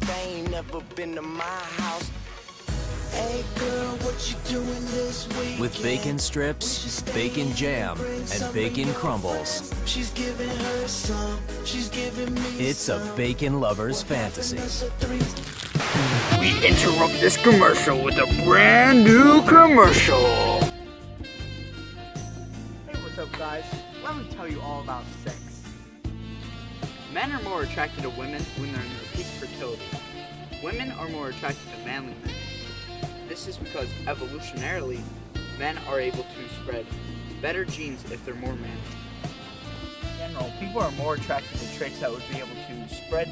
they ain't never been to my house. Hey girl, what you doing this weekend? With bacon strips, bacon jam, and bacon crumbles. She's giving her some, she's giving me It's a bacon lover's fantasy. We interrupt this commercial with a brand new commercial. Hey, what's up guys? Let me tell you all about sex. Men are more attracted to women when they're in their peak fertility. Women are more attracted to manly men. This is because evolutionarily, men are able to spread better genes if they're more manly. In general, people are more attracted to traits that would be able to spread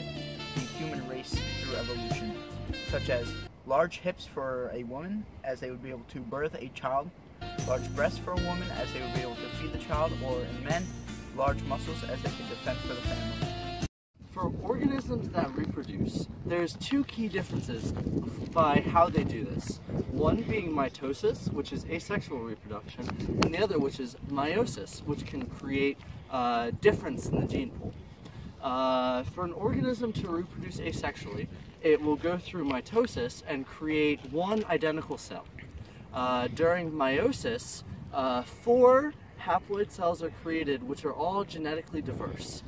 the human race through evolution, such as large hips for a woman, as they would be able to birth a child, large breasts for a woman, as they would be able to feed the child, or in men, large muscles, as they could defend for the family. For organisms that reproduce, there's two key differences by how they do this. One being mitosis, which is asexual reproduction, and the other which is meiosis, which can create difference in the gene pool. For an organism to reproduce asexually, it will go through mitosis and create one identical cell. During meiosis, 4 haploid cells are created which are all genetically diverse.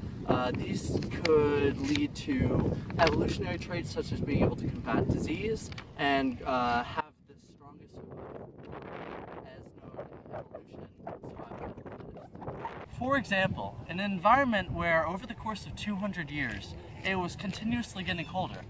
These could lead to evolutionary traits such as being able to combat disease and have the strongest survival, as known in evolution, survival of the fittest. For example, in an environment where over the course of 200 years it was continuously getting colder,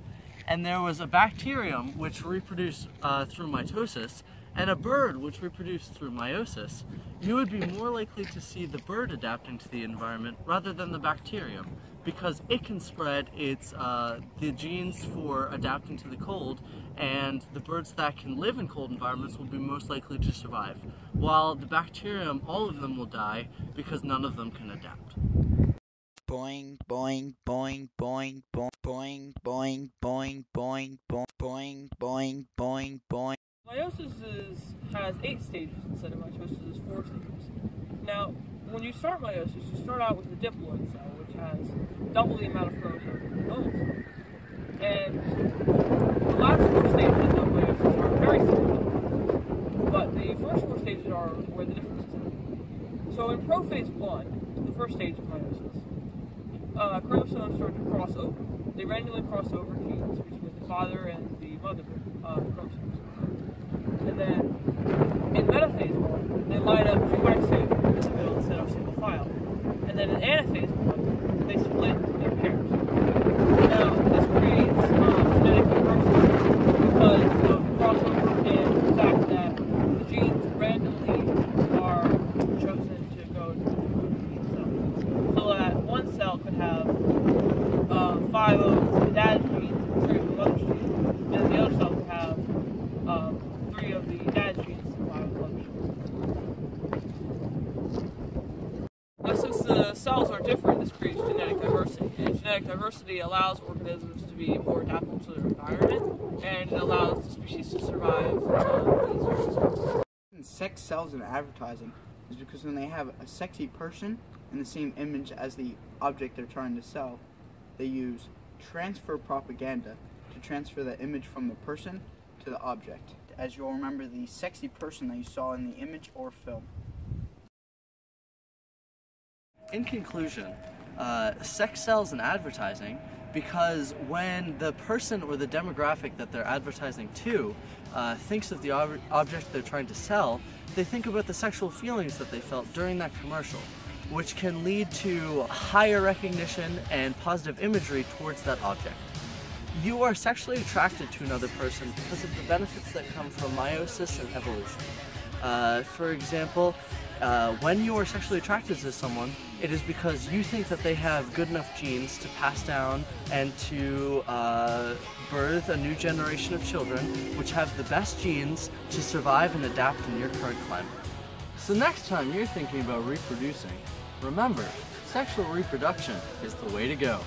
and there was a bacterium which reproduced through mitosis, and a bird which reproduced through meiosis, you would be more likely to see the bird adapting to the environment rather than the bacterium, because it can spread its the genes for adapting to the cold, and the birds that can live in cold environments will be most likely to survive, while the bacterium, all of them will die because none of them can adapt. Boing, boing, boing, boing, boing, boing, boing, boing, boing, boing, boing, boing, boing. Meiosis has 8 stages instead of mitosis is 4 stages. Now, when you start meiosis, you start out with the diploid cell, which has double the amount of chromosomes than the normal cell. And the last 4 stages of meiosis are very similar to meiosis, but the first 4 stages are where the difference is at. So in prophase 1, the first stage of meiosis, chromosomes start to cross over. They randomly cross over genes between the father and the mother chromosomes. And then, in metaphase 1, they line up 2x2 in the middle instead of single file. And then in anaphase 1, they split into their pairs. Now, this creates genetic diversity because of the crossover and the fact that the genes randomly are chosen to go to each cell. So that one cell could have 5 of the dad's genes and 3 of the mother's genes, and the other cell could have 3 of the dad's genes and 5 of the mother's genes. Now, since the cells are different, this creates genetic diversity. And genetic diversity allows organisms to be more adaptable to their environment, and it allows the species to survive easier. Sex sells in advertising is because when they have a sexy person in the same image as the object they're trying to sell, they use transfer propaganda to transfer the image from the person to the object, as you'll remember the sexy person that you saw in the image or film. In conclusion, sex sells in advertising because when the person or the demographic that they're advertising to thinks of the object they're trying to sell, they think about the sexual feelings that they felt during that commercial, which can lead to higher recognition and positive imagery towards that object. You are sexually attracted to another person because of the benefits that come from meiosis and evolution. For example, when you are sexually attracted to someone, it is because you think that they have good enough genes to pass down and to birth a new generation of children which have the best genes to survive and adapt in your current climate. So next time you're thinking about reproducing, remember, sexual reproduction is the way to go.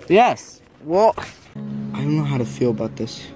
Yes. Well, I don't know how to feel about this.